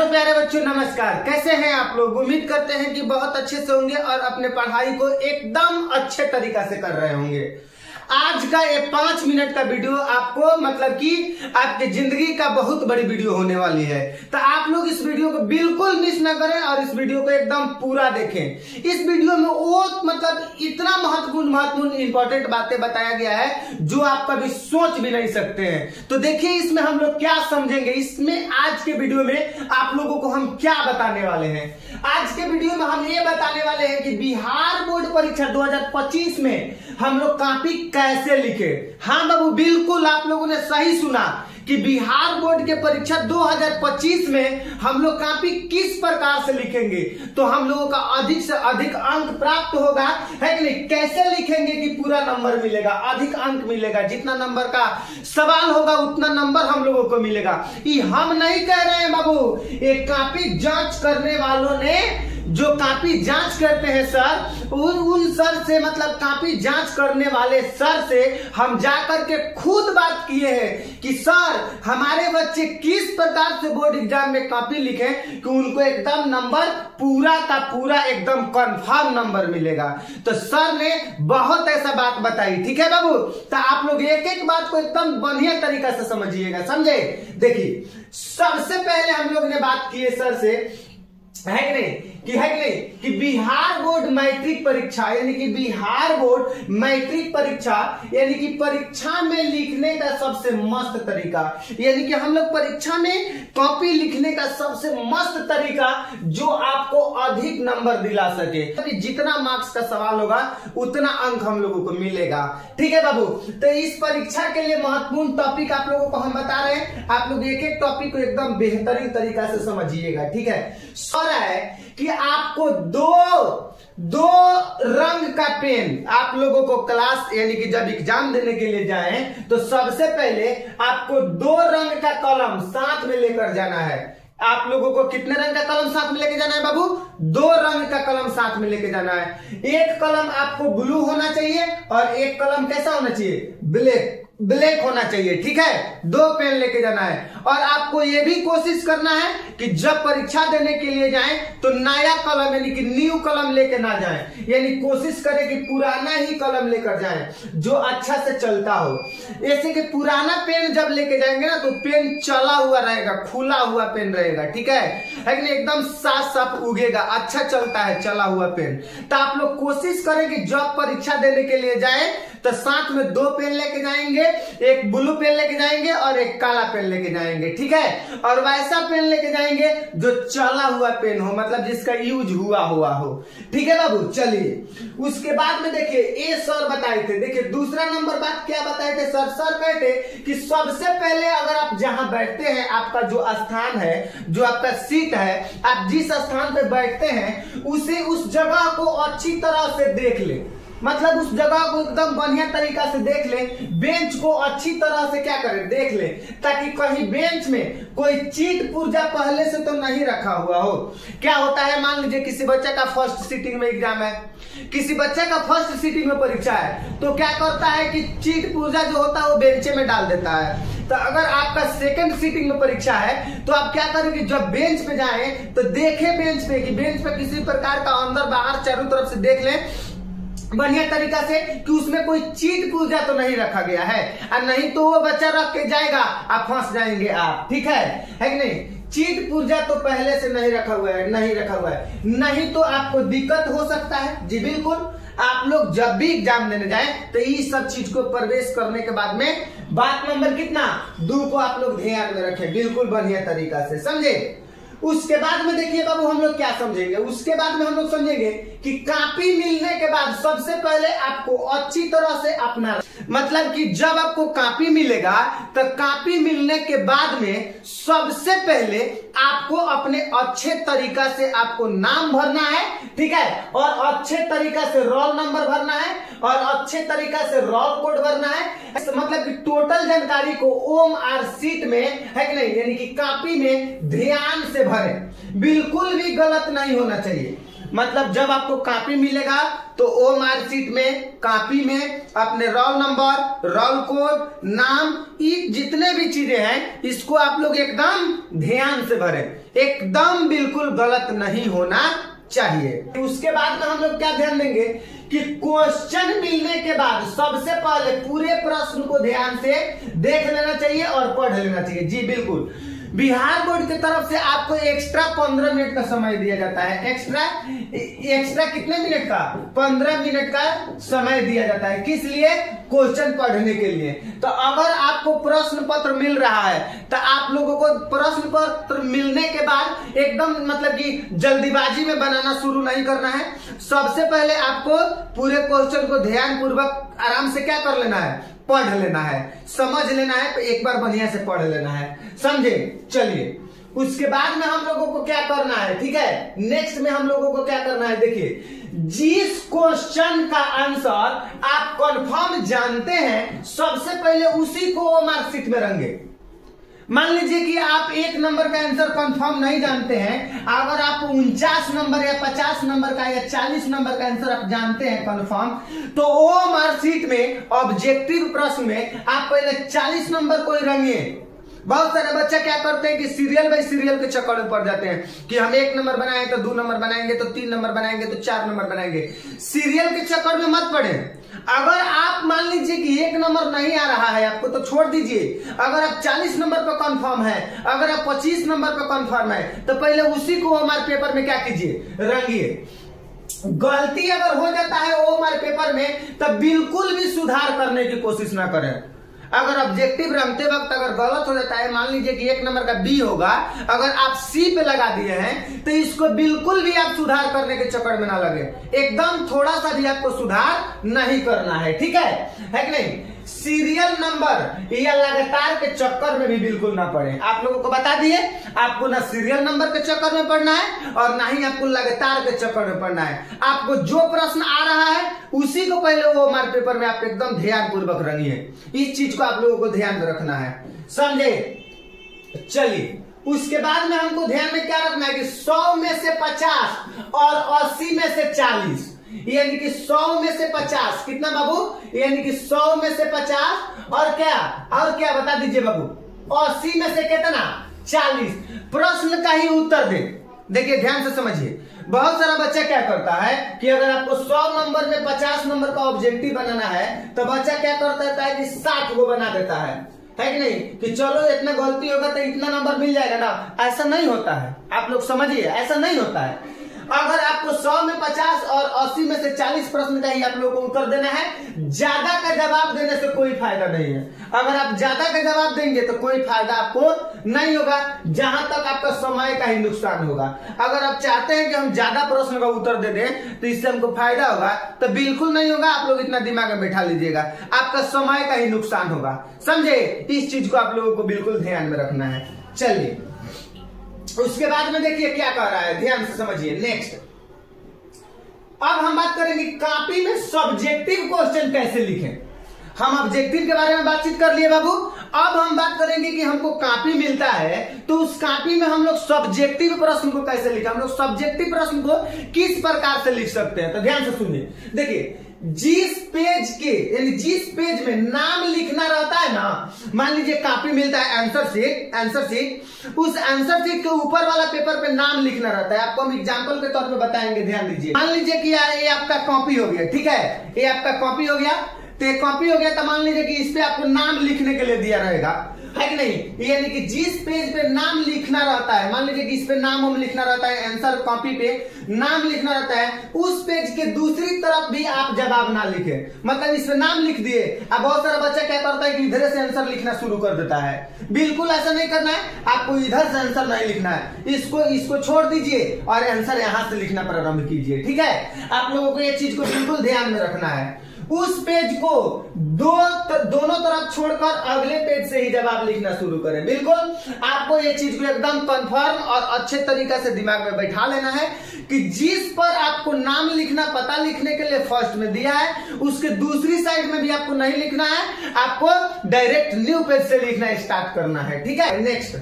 प्यारे बच्चों नमस्कार। कैसे हैं आप लोग? उम्मीद करते हैं कि बहुत अच्छे से होंगे और अपने पढ़ाई को एकदम अच्छे तरीका से कर रहे होंगे। आज का ये 5 मिनट का वीडियो आपको मतलब कि आपकी जिंदगी का बहुत बड़ी वीडियो होने वाली है, तो आप लोग इस वीडियो को बिल्कुल मिस ना करें और इस वीडियो को एकदम पूरा देखें। इस वीडियो में वो मतलब इतना महत्वपूर्ण इंपॉर्टेंट बातें बताया गया है जो आप कभी सोच भी नहीं सकते हैं। तो देखिए इसमें हम लोग क्या समझेंगे, इसमें आज के वीडियो में आप लोगों को हम क्या बताने वाले हैं। आज के वीडियो में हम ये बताने वाले हैं कि बिहार बोर्ड परीक्षा 2025 में हम लोग कॉपी कैसे लिखे। हाँ बाबू, बिल्कुल आप लोगों ने सही सुना कि बिहार बोर्ड के परीक्षा 2025 में हम लोग कॉपी किस प्रकार से लिखेंगे तो हम लोगों का अधिक से अधिक अंक प्राप्त होगा, है कि नहीं। कैसे लिखेंगे कि पूरा नंबर मिलेगा, अधिक अंक मिलेगा, जितना नंबर का सवाल होगा उतना नंबर हम लोगों को मिलेगा। ये हम नहीं कह रहे हैं बाबू, ये कॉपी जांच करने वालों ने, जो कॉपी जांच करते हैं सर, उन सर से मतलब कॉपी जांच करने वाले सर से हम जाकर के खुद बात किए हैं कि सर हमारे बच्चे किस प्रकार से बोर्ड एग्जाम में कॉपी लिखें कि उनको एकदम नंबर पूरा का पूरा एकदम कंफर्म नंबर मिलेगा। तो सर ने बहुत ऐसा बात बताई, ठीक है बाबू। तो आप लोग एक एक बात को एकदम बढ़िया तरीका से समझिएगा, समझे। देखिए सबसे पहले हम लोग ने बात की है सर से, है कि नहीं, कि बिहार बोर्ड मैट्रिक परीक्षा यानी कि बिहार बोर्ड मैट्रिक परीक्षा यानी कि परीक्षा में लिखने का सबसे मस्त तरीका, यानी कि हम लोग परीक्षा में कॉपी लिखने का सबसे मस्त तरीका जो आपको अधिक नंबर दिला सके। तो जितना मार्क्स का सवाल होगा उतना अंक हम लोगों को मिलेगा, ठीक है बाबू। तो इस परीक्षा के लिए महत्वपूर्ण टॉपिक आप लोगों को हम बता रहे हैं, आप लोग एक एक टॉपिक को एकदम बेहतरीन तरीका से समझिएगा, ठीक है। सर है कि आपको दो रंग का पेन आप लोगों को क्लास यानी कि जब एग्जाम देने के लिए जाएं तो सबसे पहले आपको 2 रंग का कलम साथ में लेकर जाना है। आप लोगों को कितने रंग का कलम साथ में लेके जाना है बाबू? 2 रंग का कलम साथ में लेके जाना है। एक कलम आपको ब्लू होना चाहिए और एक कलम कैसा होना चाहिए? ब्लैक होना चाहिए, ठीक है। 2 पेन लेके जाना है और आपको यह भी कोशिश करना है कि जब परीक्षा देने के लिए जाएं तो नया कलम यानी कि न्यू कलम लेके ना जाएं, यानी कोशिश करें कि पुराना ही कलम लेकर जाएं जो अच्छा से चलता हो। ऐसे कि पुराना पेन जब लेके जाएंगे ना तो पेन चला हुआ रहेगा, खुला हुआ पेन रहेगा, ठीक है कि एकदम साफ साफ उगेगा, अच्छा चलता है चला हुआ पेन। तो आप लोग कोशिश करें कि जब परीक्षा देने के लिए जाएं तो साथ में 2 पेन लेके जाएंगे, एक ब्लू पेन लेके जाएंगे और एक काला पेन लेके जाएंगे, ठीक है। और वैसा पेन लेके जाएंगे जो चला हुआ पेन हो, मतलब जिसका यूज हुआ हो, ठीक है बाबू। चलिए उसके बाद में देखिए ये सर बताए थे, देखिए दूसरा नंबर बात क्या बताए थे सर कहते कि सबसे पहले अगर आप जहां बैठते हैं, आपका जो स्थान है, जो आपका सीट है, आप जिस स्थान पे बैठते हैं उस जगह को अच्छी तरह से देख ले, मतलब उस जगह को एकदम बढ़िया तरीका से देख ले। बेंच को अच्छी तरह से क्या करें, देख ले, ताकि कहीं बेंच में कोई चीट पुर्जा पहले से तो नहीं रखा हुआ हो। क्या होता है, मान लीजिए किसी बच्चे का फर्स्ट सीटिंग में एग्जाम है, किसी बच्चे का फर्स्ट सीटिंग में परीक्षा है, तो क्या करता है कि चीट पुर्जा जो होता है वो बेंचे में डाल देता है। तो अगर आपका सेकंड सीटिंग में परीक्षा है तो आप क्या करेंगे, जब बेंच पे जाएं तो देखें बेंच पे कि बेंच पे किसी प्रकार का अंदर बाहर चारों तरफ से देख लें बढ़िया तरीका से कि उसमें कोई चीट पुर्जा तो नहीं रखा गया है, और नहीं तो वो बच्चा रख के जाएगा, आप फंस जाएंगे आप, ठीक है कि नहीं। चीट पुर्जा तो पहले से नहीं रखा हुआ है, नहीं तो आपको दिक्कत हो सकता है। जी बिल्कुल, आप लोग जब भी एग्जाम देने जाएं तो ये सब चीज को प्रवेश करने के बाद में बात नंबर कितना 2 को आप लोग ध्यान में रखें, बिल्कुल बढ़िया तरीका से, समझे। उसके बाद में देखिए बाबू हम लोग क्या समझेंगे, उसके बाद में हम लोग समझेंगे कि कॉपी मिलने के बाद सबसे पहले आपको अच्छी तरह से अपना, मतलब कि जब आपको कॉपी मिलेगा तो कॉपी मिलने के बाद में सबसे पहले आपको अपने अच्छे तरीका से आपको नाम भरना है, ठीक है, और अच्छे तरीका से रोल नंबर भरना है और अच्छे तरीका से रोल कोड भरना है। मतलब कि टोटल जानकारी को OMR सीट में, है कि नहीं, यानी कि कॉपी में ध्यान से भरें, बिल्कुल भी गलत नहीं होना चाहिए। मतलब जब आपको कॉपी मिलेगा तो वो मार्कशीट में कॉपी में अपने रोल नंबर, रोल कोड, नाम, ये जितने भी चीजें हैं इसको आप लोग एकदम ध्यान से भरें, एकदम बिल्कुल गलत नहीं होना चाहिए। उसके बाद में हम लोग क्या ध्यान देंगे कि क्वेश्चन मिलने के बाद सबसे पहले पूरे प्रश्न को ध्यान से देख लेना चाहिए और पढ़ लेना चाहिए। जी बिल्कुल, बिहार बोर्ड की तरफ से आपको एक्स्ट्रा 15 मिनट का समय दिया जाता है। एक्स्ट्रा कितने मिनट का? 15 मिनट का समय दिया जाता है। किस लिए? क्वेश्चन पढ़ने के लिए। तो अगर आपको प्रश्न पत्र मिल रहा है तो आप लोगों को प्रश्न पत्र मिलने के बाद एकदम मतलब कि जल्दीबाजी में बनाना शुरू नहीं करना है। सबसे पहले आपको पूरे क्वेश्चन को ध्यान पूर्वक आराम से क्या कर लेना है? पढ़ लेना है, समझ लेना है, तो एक बार बढ़िया से पढ़ लेना है, समझे? चलिए उसके बाद में हम लोगों को क्या करना है, ठीक है, नेक्स्ट में हम लोगों को क्या करना है, देखिए जिस क्वेश्चन का आंसर आप कंफर्म जानते हैं सबसे पहले उसी को वो मार्कशीट में रंगे। मान लीजिए कि आप 1 नंबर का आंसर कंफर्म नहीं जानते हैं, अगर आप 49 नंबर या 50 नंबर का या 40 नंबर का आंसर आप जानते हैं कंफर्म, तो वो मार्कशीट में ऑब्जेक्टिव प्रश्न में आप पहले 40 नंबर को ही रंगिए। बहुत सारे बच्चे क्या करते हैं कि सीरियल बाय सीरियल के चक्कर में पड़ जाते हैं कि हम 1 नंबर बनाए तो 2 नंबर बनाएंगे तो 3 नंबर बनाएंगे तो 4 नंबर बनाएंगे। सीरियल के चक्कर में मत पड़े। अगर आप मान लीजिए कि 1 नंबर नहीं आ रहा है आपको तो छोड़ दीजिए। अगर आप 40 नंबर पर कंफर्म है, अगर आप 25 नंबर पर कंफर्म है, तो पहले उसी को हमारे पेपर में क्या कीजिए, रंगिए। गलती अगर हो जाता है वो हमारे पेपर में तो बिल्कुल भी सुधार करने की कोशिश ना करें। अगर ऑब्जेक्टिव रंगते वक्त अगर गलत हो जाता है, मान लीजिए कि 1 नंबर का बी होगा, अगर आप सी पे लगा दिए हैं तो इसको बिल्कुल भी आप सुधार करने के चक्कर में ना लगे। एकदम थोड़ा सा भी आपको सुधार नहीं करना है, ठीक है कि नहीं? सीरियल नंबर या लगातार के चक्कर में भी बिल्कुल ना पड़े। आप लोगों को बता दिए, आपको ना सीरियल नंबर के चक्कर में पढ़ना है और ना ही आपको लगातार के चक्कर में पढ़ना है। आपको जो प्रश्न आ रहा है उसी को पहले वो हमारे पेपर में आप एकदम ध्यान पूर्वक रंगिए। इस चीज को आप लोगों को ध्यान में रखना है, समझे? चलिए उसके बाद में हमको ध्यान में क्या रखना है कि 100 में से 50 और 80 में से 40, यानी कि 100 में से 50 कितना बाबू? यानी कि 100 में से 50 और क्या बता दीजिए बाबू? 80 में से कितना? 40। प्रश्न का ही उत्तर दे। देखिए ध्यान से समझिए। बहुत सारा बच्चा क्या करता है कि अगर आपको 100 नंबर में 50 नंबर का ऑब्जेक्टिव बनाना है तो बच्चा क्या करता है कि 60 को बना देता है कि नहीं, कि चलो इतना गलती होगा तो इतना नंबर मिल जाएगा ना। ऐसा नहीं होता है, आप लोग समझिए, ऐसा नहीं होता है। अगर आपको 100 में 50 और 80 में से 40 प्रश्न का ही आप लोगों को उत्तर देना है। ज्यादा का जवाब देने से कोई फायदा नहीं है। अगर आप ज्यादा का जवाब देंगे तो कोई फायदा आपको नहीं होगा, जहां तक आपका समय का ही नुकसान होगा। अगर आप चाहते हैं कि हम ज्यादा प्रश्न का उत्तर दे दें तो इससे हमको फायदा होगा, तो बिल्कुल नहीं होगा। आप लोग इतना दिमाग में बैठा लीजिएगा, आपका समय का ही नुकसान होगा, समझे? इस चीज को आप लोगों को बिल्कुल ध्यान में रखना है। चलिए उसके बाद में देखिए क्या कह रहा है, ध्यान से समझिए। नेक्स्ट अब हम बात करेंगे कॉपी में सब्जेक्टिव क्वेश्चन कैसे लिखें। हम ऑब्जेक्टिव के बारे में बातचीत कर लिए बाबू। अब हम बात करेंगे कि हमको कॉपी मिलता है तो उस कॉपी में हम लोग सब्जेक्टिव प्रश्न को कैसे लिखें, हम लोग सब्जेक्टिव प्रश्न को किस प्रकार से लिख सकते हैं। तो ध्यान से सुनिए। देखिए जिस पेज के यानी जिस पेज में नाम लिखना रहता है ना, मान लीजिए कॉपी मिलता है आंसर शीट, उस आंसर शीट के ऊपर वाला पेपर पे नाम लिखना रहता है। आपको हम एग्जांपल के तौर पे बताएंगे, ध्यान दीजिए। मान लीजिए कि ये आपका कॉपी हो गया, ठीक है, ये आपका कॉपी हो गया, तो कॉपी हो गया तो मान लीजिए कि इस पे आपको नाम लिखने के लिए दिया रहेगा, है कि नहीं? यानी कि जिस पेज पे नाम लिखना रहता है, मान लीजिए कि इस पे नाम हम लिखना रहता है, आंसर कॉपी पे नाम लिखना रहता है, उस पेज के दूसरी तरफ भी आप जवाब ना लिखे। मतलब इस पे नाम लिख दिए, अब बहुत सारा बच्चा क्या करता है कि इधर से आंसर लिखना शुरू कर देता है। बिल्कुल ऐसा नहीं करना है, आपको इधर से आंसर नहीं लिखना है, इसको छोड़ दीजिए और आंसर यहां से लिखना प्रारंभ कीजिए, ठीक है? आप लोगों को ये चीज को बिल्कुल ध्यान में रखना है। उस पेज को दोनों तरफ छोड़कर अगले पेज से ही जवाब लिखना शुरू करें। बिल्कुल आपको ये चीज को एकदम कंफर्म और अच्छे तरीके से दिमाग में बैठा लेना है कि जिस पर आपको नाम लिखना पता लिखने के लिए फर्स्ट में दिया है, उसके दूसरी साइड में भी आपको नहीं लिखना है, आपको डायरेक्ट न्यू पेज से लिखना स्टार्ट करना है, ठीक है? नेक्स्ट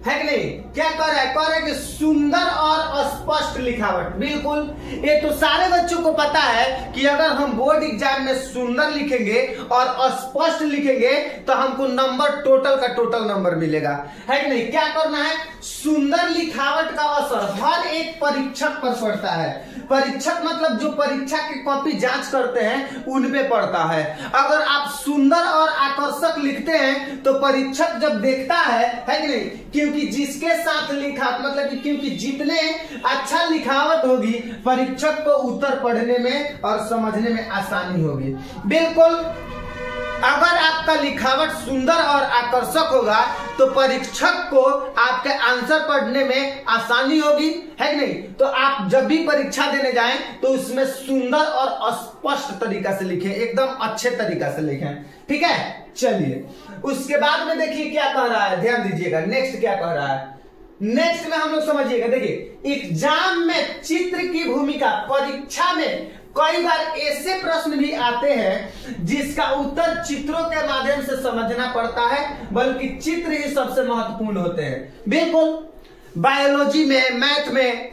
है कि नहीं? क्या कह रहा है कि सुंदर और स्पष्ट लिखावट। बिल्कुल, ये तो सारे बच्चों को पता है कि अगर हम बोर्ड एग्जाम में सुंदर लिखेंगे और स्पष्ट लिखेंगे तो हमको नंबर टोटल का टोटल नंबर मिलेगा, है कि नहीं? क्या करना है? सुंदर लिखावट का असर हर एक परीक्षक पर पड़ता है। परीक्षक मतलब जो परीक्षा की कॉपी जांच करते हैं उन पे पड़ता है। अगर आप सुंदर और आकर्षक लिखते हैं तो परीक्षक जब देखता है कि नहीं, क्योंकि जिसके साथ लिखा मतलब कि क्योंकि जितने अच्छा लिखावट होगी परीक्षक को उत्तर पढ़ने में और समझने में आसानी होगी। बिल्कुल, अगर आपका लिखावट सुंदर और आकर्षक होगा तो परीक्षक को आपके आंसर पढ़ने में आसानी होगी, है कि नहीं? तो आप जब भी परीक्षा देने जाएं तो उसमें सुंदर और स्पष्ट तरीका से लिखें, एकदम अच्छे तरीका से लिखें, ठीक है? चलिए, उसके बाद में देखिए क्या कह रहा है, ध्यान दीजिएगा। नेक्स्ट क्या कह रहा है? नेक्स्ट में हम लोग समझिएगा। देखिए, एग्जाम में चित्र की भूमिका, परीक्षा में कई बार ऐसे प्रश्न भी आते हैं जिसका उत्तर चित्रों के माध्यम से समझना पड़ता है, बल्कि चित्र ही सबसे महत्वपूर्ण होते हैं। बिल्कुल, बायोलॉजी में, मैथ में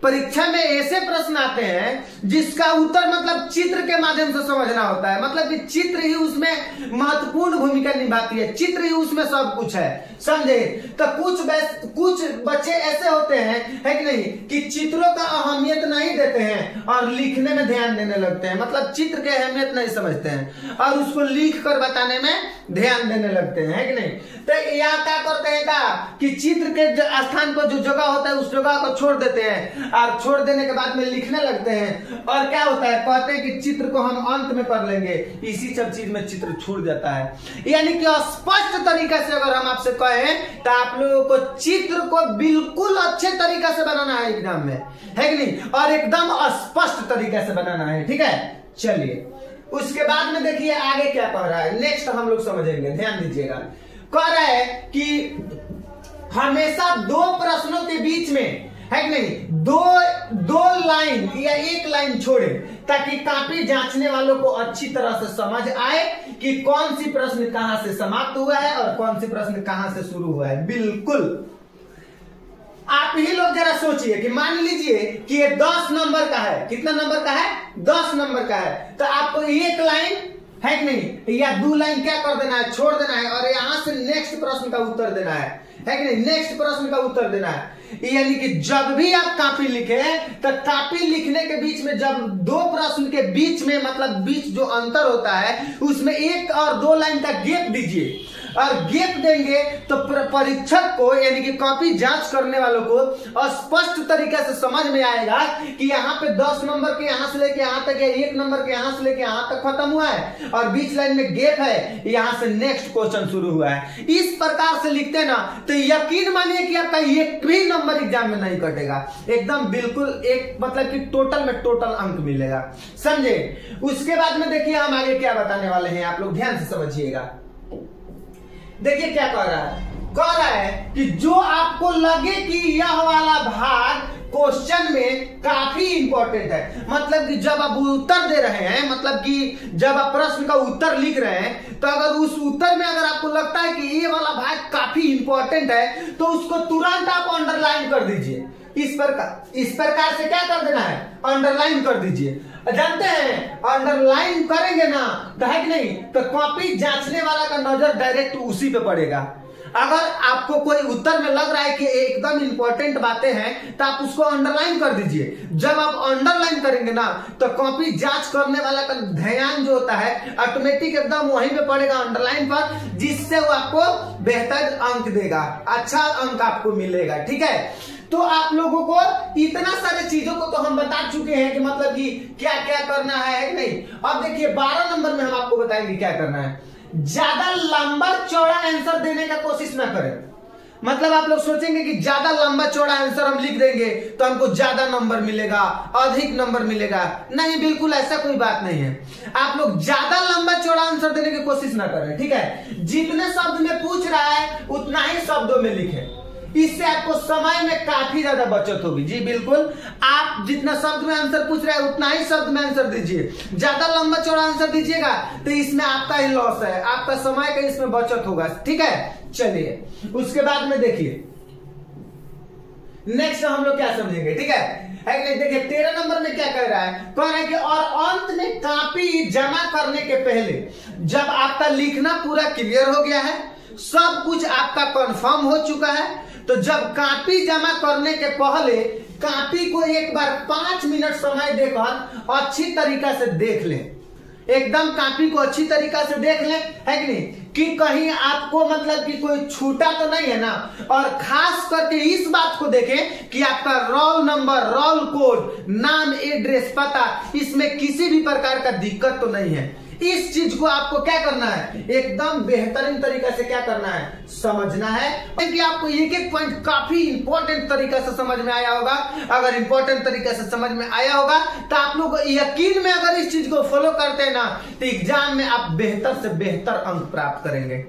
परीक्षा में ऐसे प्रश्न आते हैं जिसका उत्तर मतलब चित्र के माध्यम से समझना होता है, मतलब कि चित्र ही उसमें महत्वपूर्ण भूमिका निभाती है, चित्र ही उसमें सब कुछ है, समझे? तो कुछ बच्चे ऐसे होते हैं, है कि नहीं, कि चित्रों का अहमियत नहीं देते हैं और लिखने में ध्यान देने लगते हैं, मतलब चित्र की अहमियत नहीं समझते हैं और उसको लिख कर बताने में ध्यान देने लगते हैं, है कि नहीं? तो यहाँ क्या करते हैं कि चित्र के स्थान पर जो जगह होता है उस जगह को छोड़ देते हैं और छोड़ देने के बाद में लिखने लगते हैं, और क्या होता है, कहते हैं कि चित्र को हम अंत में कर लेंगे, इसी सब चीज में चित्र छूट जाता है। यानी कि स्पष्ट तरीका से अगर हम आपसे कहें तो आप लोगों को चित्र को बिल्कुल अच्छे तरीका से बनाना है एग्जाम में, है कि नहीं? और एकदम स्पष्ट तरीका से बनाना है, ठीक है? चलिए, उसके बाद में देखिए आगे क्या कह रहा है। नेक्स्ट हम लोग समझेंगे, ध्यान दीजिएगा। कह रहा है कि हमेशा दो प्रश्नों के बीच में, है कि नहीं, दो लाइन या एक लाइन छोड़े ताकि कॉपी जांचने वालों को अच्छी तरह से समझ आए कि कौन सी प्रश्न कहां से समाप्त हुआ है और कौन सी प्रश्न कहां से शुरू हुआ है। बिल्कुल, आप ही लोग जरा सोचिए कि मान लीजिए कि ये 10 नंबर का है, कितना नंबर का है? 10 नंबर का है, तो आपको एक लाइन, है कि नहीं, या 2 लाइन क्या कर देना है, छोड़ देना है और यहां से नेक्स्ट प्रश्न का उत्तर देना है कि नहीं? नेक्स्ट प्रश्न का उत्तर देना है। यानी कि जब भी आप कॉपी लिखें तो कॉपी लिखने के बीच में जब 2 प्रश्न के बीच में, मतलब बीच जो अंतर होता है उसमें 1 और 2 लाइन का गैप दीजिए, और गैप देंगे तो परीक्षक को यानी कि कॉपी जांच करने वालों को स्पष्ट तरीके से समझ में आएगा कि यहाँ पे 10 नंबर के यहाँ से लेके यहाँ तक है, 1 नंबर के यहाँ से लेके यहाँ तक खत्म हुआ है और बीच लाइन में गैप है, यहाँ से नेक्स्ट क्वेश्चन शुरू हुआ है। इस प्रकार से लिखते ना तो यकीन मानिए कि आपका एक भी नंबर एग्जाम में नहीं कटेगा, एकदम बिल्कुल एक मतलब कि टोटल में टोटल अंक मिलेगा, समझे? उसके बाद में देखिए हम आगे क्या बताने वाले हैं, आप लोग ध्यान से समझिएगा। देखिए क्या कह रहा है कि जो आपको लगे कि यह वाला भाग क्वेश्चन में काफी इंपॉर्टेंट है, मतलब कि जब आप उत्तर दे रहे हैं, मतलब कि जब आप प्रश्न का उत्तर लिख रहे हैं, तो अगर उस उत्तर में अगर आपको लगता है कि ये वाला भाग काफी इंपॉर्टेंट है तो उसको तुरंत आप अंडरलाइन कर दीजिए। इस प्रकार से क्या कर देना है, अंडरलाइन कर दीजिए। जानते हैं अंडरलाइन करेंगे ना तो है कि नहीं, तो कॉपी जांचने वाला का नजर डायरेक्ट उसी पे पड़ेगा। अगर आपको कोई उत्तर में लग रहा है कि एकदम इंपॉर्टेंट बातें हैं तो आप उसको अंडरलाइन कर दीजिए। जब आप अंडरलाइन करेंगे ना तो कॉपी जांच करने वाला का ध्यान जो होता है ऑटोमेटिक एकदम वहीं पे पड़ेगा अंडरलाइन पर, जिससे वो आपको बेहतर अंक देगा, अच्छा अंक आपको मिलेगा, ठीक है? तो आप लोगों को इतना सारे चीजों को तो हम बता चुके हैं कि मतलब कि क्या क्या करना है कि नहीं। अब देखिए 12 नंबर में हम आपको बताएंगे क्या करना है। ज्यादा लंबा चौड़ा आंसर देने का कोशिश ना करें, मतलब आप लोग सोचेंगे कि ज्यादा लंबा चौड़ा आंसर हम लिख देंगे तो हमको ज्यादा नंबर मिलेगा, अधिक नंबर मिलेगा। नहीं, बिल्कुल ऐसा कोई बात नहीं है। आप लोग ज्यादा लंबा चौड़ा आंसर देने की कोशिश ना करें, ठीक है? जितने शब्द में पूछ रहा है उतना ही शब्दों में लिखें, इससे आपको समय में काफी ज्यादा बचत होगी। जी बिल्कुल, आप जितना शब्द में आंसर पूछ रहे हैं उतना ही शब्द में आंसर दीजिए। ज्यादा लंबा चौड़ा आंसर दीजिएगा तो इसमें आपका ही लॉस है, आपका समय का इसमें बचत होगा, ठीक है? चलिए उसके बाद में देखिए नेक्स्ट हम लोग क्या समझेंगे, ठीक है। देखिए 13 नंबर में क्या कह रहा है कि और अंत में कॉपी जमा करने के पहले जब आपका लिखना पूरा क्लियर हो गया है, सब कुछ आपका कंफर्म हो चुका है, तो जब कॉपी जमा करने के पहले कॉपी को एक बार 5 मिनट समय देकर अच्छी तरीका से देख लें। एकदम कॉपी को अच्छी तरीका से देख लें, है कि नहीं, कि कहीं आपको मतलब कि कोई छूटा तो नहीं है ना। और खास करके इस बात को देखें कि आपका रोल नंबर, रोल कोड, नाम, एड्रेस, पता, इसमें किसी भी प्रकार का दिक्कत तो नहीं है। इस चीज को आपको क्या करना है, एकदम बेहतरीन तरीका से क्या करना है, समझना है। क्योंकि आपको एक एक पॉइंट काफी इंपॉर्टेंट तरीका से समझ में आया होगा। अगर इंपॉर्टेंट तरीके से समझ में आया होगा तो आप लोग यकीन में अगर इस चीज को फॉलो करते हैं ना, तो एग्जाम में आप बेहतर से बेहतर अंक प्राप्त करेंगे।